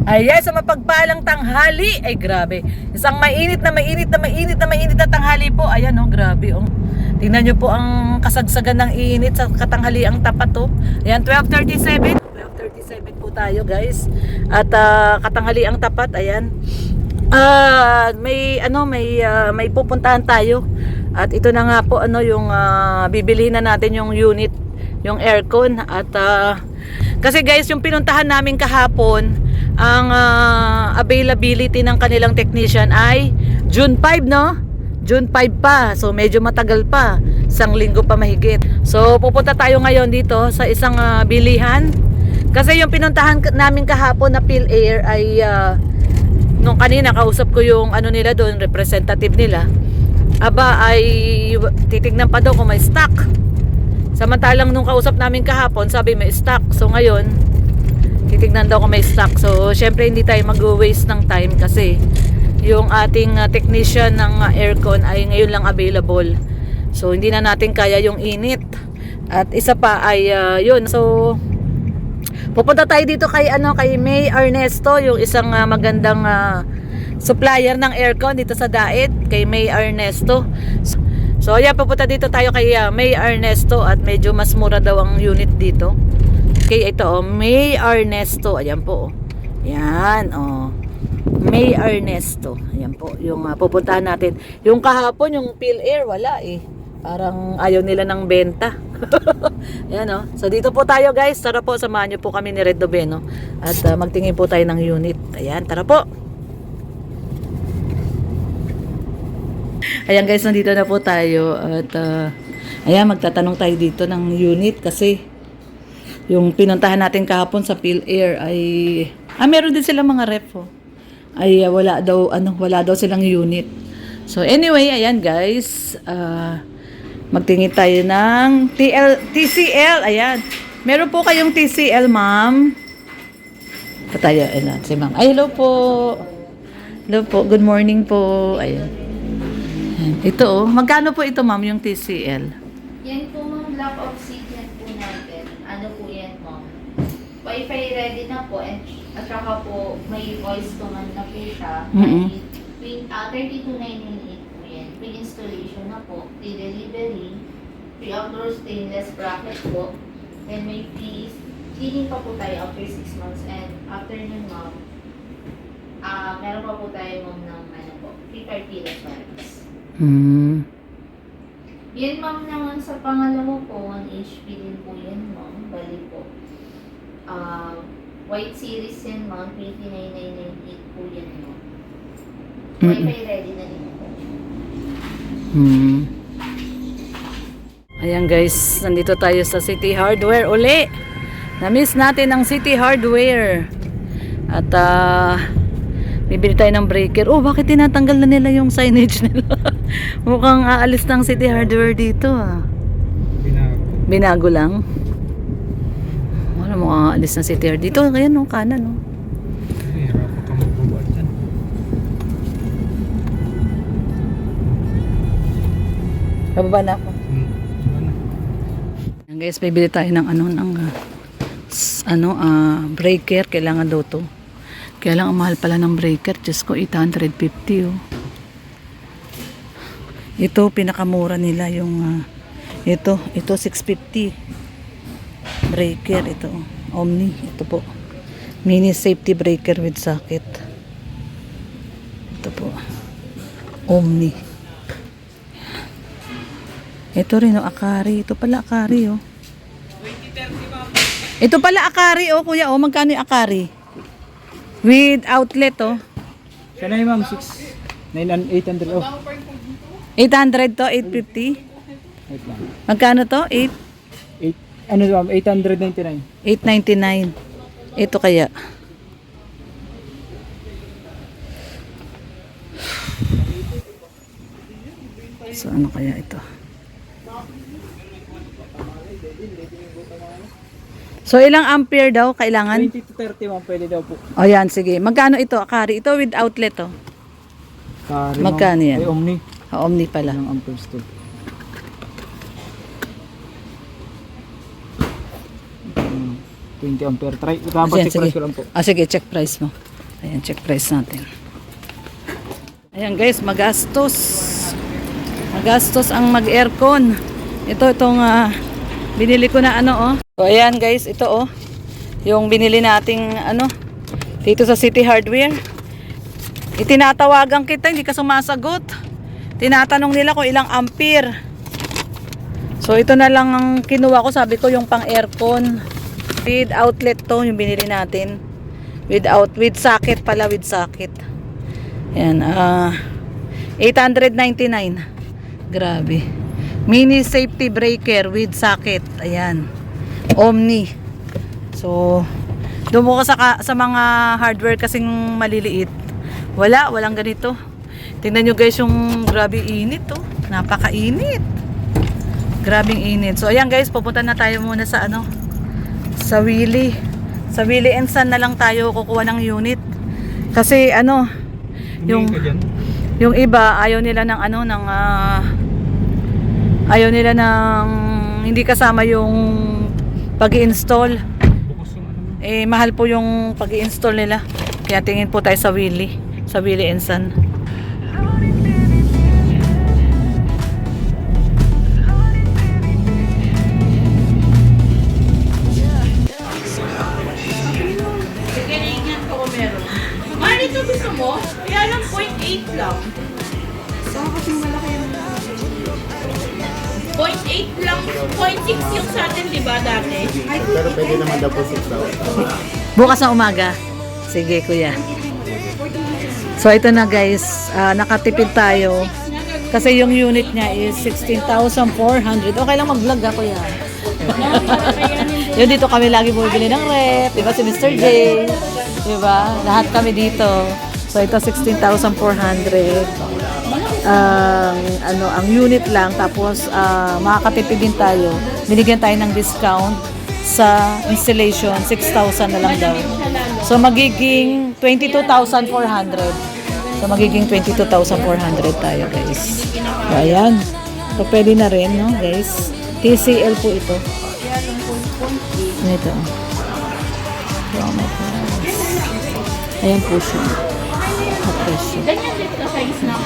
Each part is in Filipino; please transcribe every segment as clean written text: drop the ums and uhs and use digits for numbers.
Ayan, sa mapagpalang tanghali. Ay, grabe. Isang mainit na tanghali po. Ayan, oh, grabe, oh. Tingnan nyo po ang kasagsagan ng init sa katanghali ang tapat, oh. Ayan, 12:37 po tayo, guys. At katanghali ang tapat, ayan. May pupuntahan tayo. At ito na nga po, yung bibilihin na natin yung unit, yung aircon. At kasi guys, yung pinuntahan namin kahapon, ang availability ng kanilang technician ay June 5, no? June 5 pa. So medyo matagal pa. Isang linggo pa mahigit. So pupunta tayo ngayon dito sa isang bilihan. Kasi yung pinuntahan namin kahapon na PhilAir ay nung kanina kausap ko yung nila doon, representative nila. Aba ay titignan pa daw kung may stock. Samantalang nung kausap namin kahapon, sabi may stock. So ngayon, titignan daw kung may stock. So syempre hindi tayo mag-waste ng time kasi yung ating technician ng aircon ay ngayon lang available. So hindi na natin kaya yung init. At isa pa ay yun. So pupunta tayo dito kay May Ernesto, yung isang magandang supplier ng aircon dito sa Dait, kay May Ernesto. So ayan, pupunta dito tayo kay May Ernesto at medyo mas mura daw ang unit dito. Okay, ito May Ernesto. Ayan po. Yan, May Ernesto. Ayan po, yung pupuntahan natin. Yung kahapon, yung PhilAir, wala eh. Parang ayaw nila ng benta. Ayan, so dito po tayo, guys. Tara po, samahan nyo po kami ni Red Dobeno. At magtingin po tayo ng unit. Ayan, tara po. Ayan guys, nandito na po tayo. At ayan, magtatanong tayo dito ng unit. Kasi yung pinuntahan natin kahapon sa PhilAir ay meron din silang mga ref, ay wala daw silang unit. So anyway, ayan guys, magtingin tayo ng TCL. Ayan, meron po kayong TCL, ma'am. Tayo, si ma'am. Ay, hello po. Hello po, good morning po. Ayan. Ito, magkano po ito, ma'am, yung TCL? Yan po, ma'am, block of sequence po natin. Ano po yan, ma'am? Wi-Fi ready na po, at saka po may voice command na po siya. Between 32,998 po yan. Pre-installation na po, pre-delivery, pre-outdoor stainless bracket po, and may fees. Cleaning pa po tayo after 6 months, and after nun, ma'am, meron pa po tayo, ma'am, ng free cartilla parts. Yan, ma'am, naman sa pangalawa po, 1 HP din po yan, ma'am. Bali po. White series yan, ma'am. 29,998 po yan, ma'am. Wi-Fi ready na din po. Ayan guys, nandito tayo sa City Hardware uli. Na-miss natin ang City Hardware. At bibili tayo ng breaker. Oh, bakit tinatanggal na nila yung signage nila? Mukhang aalis ng City Hardware dito, Binago lang. Wala, mukhang aalis ng City Hardware dito. Kaya kanan, Hirapan ka magbaba dyan. Bababa na ako. Ayan guys, bibili tayo ng breaker. Kailangan daw to. Kaya lang ang mahal pala ng breaker. Diyos ko, 850, Ito, pinakamura nila yung ito 650 breaker. Ito, Omni. Ito po, mini safety breaker with socket. Ito po, Omni. Ito rin, Akari. Ito pala Akari, 2030, ito pala Akari, kuya, magkano yung Akari? With outlet, Siya na yung ma'am, 800, 800 to, 850. Wait lang. Magkano to? 899. 899. Ito kaya. So ano kaya ito? So ilang ampere daw kailangan? 20 to 30 ma'am, pwede daw po. O yan, sige. Magkano ito, Akari? Ito with outlet, Magkano yan? Ay, Omni. Omni pala. Ang amperes to. 20 ampere. Try, check price ko lang po. Sige, check price mo. Ayan, check price natin. Ayan guys, magastos. Magastos ang mag-aircon. Itong binili ko na ano oh. So ayan guys, ito oh. Yung binili nating ano dito sa City Hardware. Itinatawagan kita, hindi ka sumasagot. Tinatanong nila kung ilang ampere. So ito na lang ang kinuha ko, sabi ko yung pang aircon. With outlet to yung binili natin. With socket pala, with socket. Ayan, 899. Grabe. Mini safety breaker with socket. Ayan. Omni. So, doon mo ka sa mga hardware kasing maliliit. Walang ganito. Tingnan nyo guys yung grabe init oh. Napakainit. Grabing init. So, ayan guys, pupunta na tayo muna sa ano, sa Willy. Sa Willy and Son na lang tayo kukuha ng unit. Kasi ano, yung iba ayaw nila ng ano ng ayaw nila ng hindi kasama yung pag-i-install. Mahal po yung pag-i-install nila. Kaya tingin po tayo sa Willy and Son. Ito gusto mo? Kaya lang 0.8 lang. Saan kasing malaki yung 0.8 lang. 0.6 yung sa atin, di ba, dati? Pero pwede naman daw po 6,000. Bukas na umaga. Sige kuya. So ito na guys, nakatipid tayo. Kasi yung unit niya is 16,400. Okay lang mag-vlog ako yan. Yun dito kami lagi bumibili ng rep. Diba si Mr. J? Diba? Lahat kami dito. So ito 16,400. Ang unit lang. Tapos makakatipid din tayo. Binigyan tayo ng discount sa installation. 6,000 na lang daw. So magiging 22,400. So magiging 22,400 tayo guys. So ayan. So pwede na rin no guys. TCL po ito. Ito. Wow, my goodness. Ayan po siya. Presyo. Ganyan din sa size na.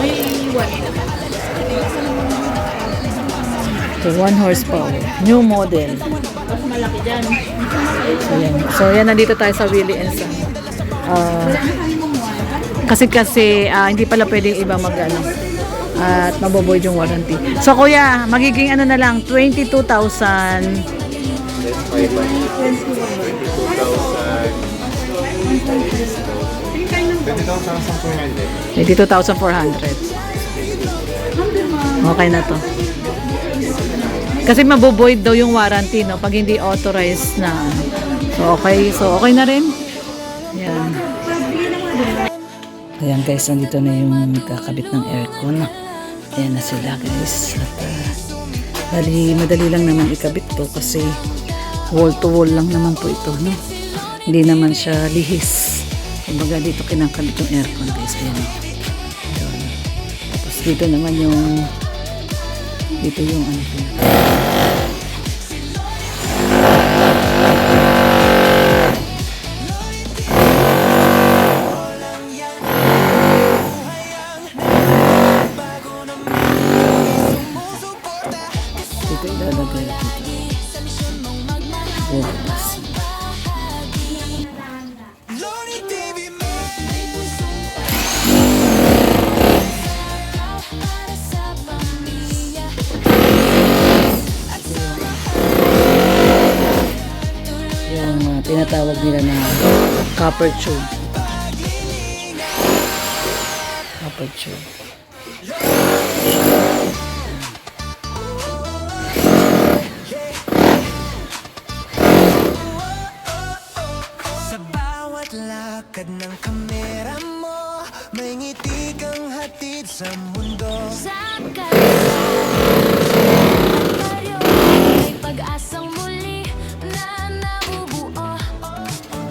May iwan. So 1 horsepower. New model. Mas malaki dyan. So yan. So yan, nandito tayo sa Willy and Son. Kasi hindi pala pwedeng iba mag-ano. At maboboid yung warranty. So kuya, magiging ano na lang 22,000. 22,400. Okay na to. Kasi maboboid daw yung warranty no pag hindi authorized na. So okay na rin. Yan. Ayan guys, nandito na yung kakabit ng aircon. Ayan na sila guys. At madali lang naman ikabit to kasi wall to wall lang naman po ito, no? Hindi naman siya lihis. Kumbaga dito kinakabit yung aircon guys. Ayan. Ayan. Tapos dito naman yung ano po. Dito ilalagay dito. Bukas. Yung tinatawag nila na copper tube. Copper tube. Lakad ng kamera mo, may ngiti kang hatid sa mundo. Saan ka may pag-asang muli na nabubuo.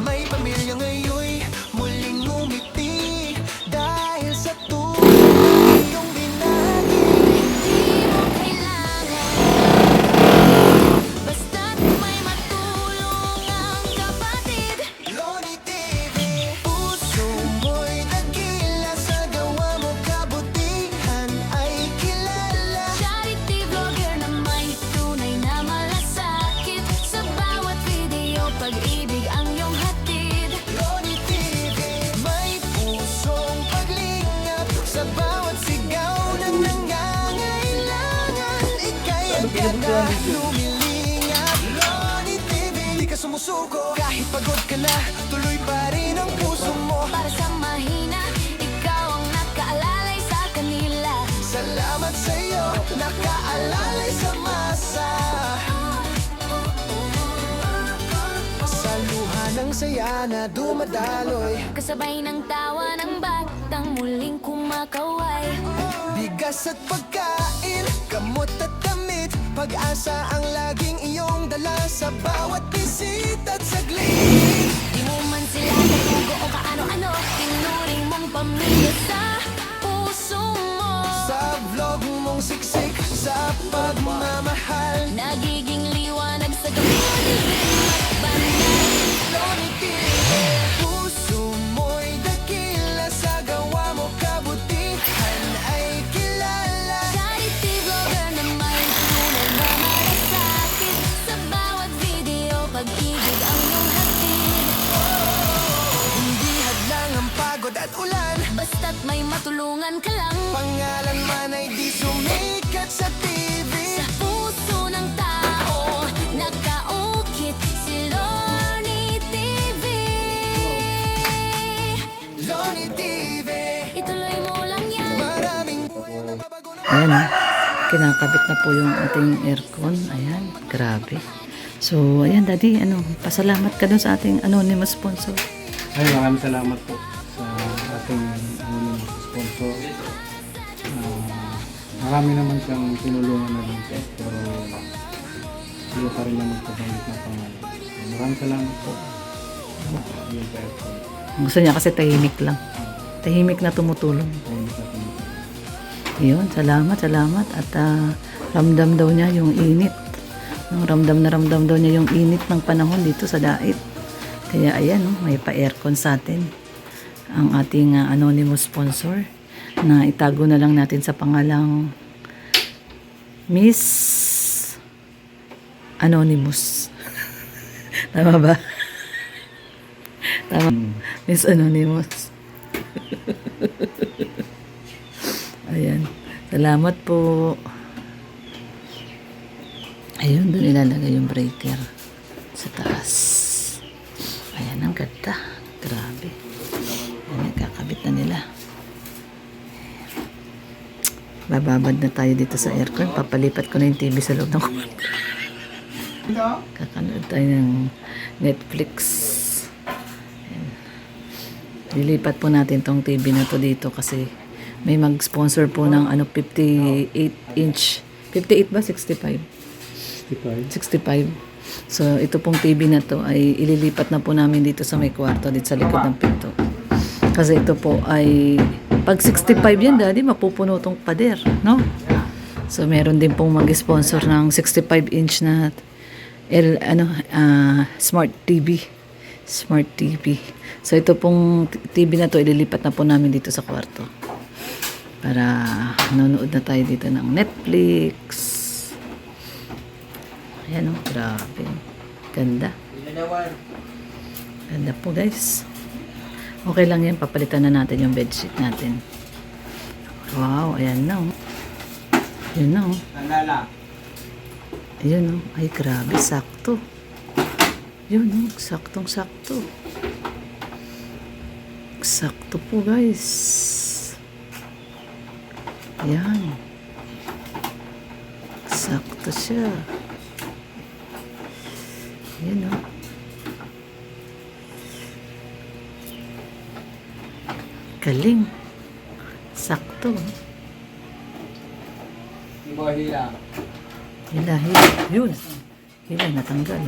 May pamilya ngayon, muling umiti dahil sa tuloy iyong binagi. Di mo kailangan basta't may matulong ang kapatid. Loni TV, lumilingap. Loni TV, di ka sumusuko. Kahit pagod ka na, tuloy pa rin ang puso mo. Para sa mahina, ikaw ang nakaalalay sa kanila. Salamat sa'yo, nakaalalay sa masa. Sa luha ng saya na dumadaloy, Kasabay ng tawa ng batang muling kumakaway. bigas at pagkain, gamot at damit. Pag-asa ang laging iyong dala sa bawat bisita at saglit. Di mo man sila natugo o kaano-ano, tinuring mong pamilya sa puso mo. Sa vlog mong siksik, sa pagmamahal, Nagiging liwanag sa gabi, banal. Loni TV, puso mo'y dakila. Sa gawa mo kabutihan ay kilala. Charity vlogger na may tunay na malasakit. Sa bawat video, pag-ibig ang iyong hatid. Hindi hadlang ang pagod at ulan, Basta't may matulungan ka lang. pangalan man ay di sumikat sa TV. Sa puso ng tao, nakaukit si Lorny TV. Loni TV, Ituloy mo lang yan. maraming nababago na. Ayan o. Kinakabit na po yung ating aircon. Ayan. Grabe. So, ayan daddy, pasalamat ka dun sa ating anonymous sponsor. Ay, maraming salamat po sa ating sponsor. Marami naman siyang tinulungan na rin po, pero sila pa rin naman magpabanggit ng pangalan. Maraming salamat po. Yun pa po. Gusto niya kasi tahimik lang. Tahimik na tumutulong. Ayun sa ating Yun, salamat. At ramdam daw niya yung init. Ramdam daw niya yung init ng panahon dito sa Dait. Kaya ayan, may pa-aircon sa atin. Ang ating anonymous sponsor na itago na lang natin sa pangalang Miss Anonymous. Tama ba? Tama. Miss Anonymous. Ayan. Salamat po. Ayun, doon ilalagay yung breaker sa taas. Ayan, ang ganda. Grabe. Ayan, kakabit na nila. Bababad na tayo dito sa aircon. Papalipat ko na yung TV sa loob ng kwarto. Kakanood tayo ng Netflix. Ayan. Lilipat po natin tong TV na to dito kasi may mag-sponsor po ng 58 inch. 58 ba? 65? 65. So, ito pong TV na to ay ililipat na po namin dito sa may kwarto, dito sa likod ng pinto. Kasi ito po ay, pag 65 yan, daddy, mapupuno tong pader, no? So, meron din pong mag-sponsor ng 65-inch na Smart TV. Smart TV. So, ito pong TV na to, ililipat na po namin dito sa kwarto. Para nanonood na tayo dito ng Netflix. Ayan o, grabe. Ganda. Ganda po guys. Okay lang yan, papalitan na natin yung bedsheet natin. Wow, ayan na o. Ayan na o. Ayan o, ay grabe, sakto. Yun o, saktong-sakto. Sakto po guys. Ayan. Sakto siya. Ayan o. Galing. Sakto. Hila. Yun. Hila, natanggal.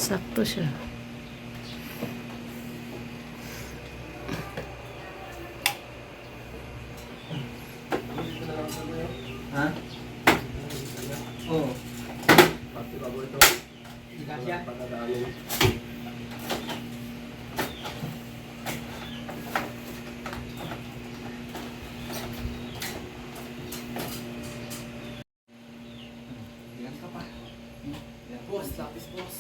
Sakto siya. Ha? Oo. Ilan ka pa? Boss, tapis boss.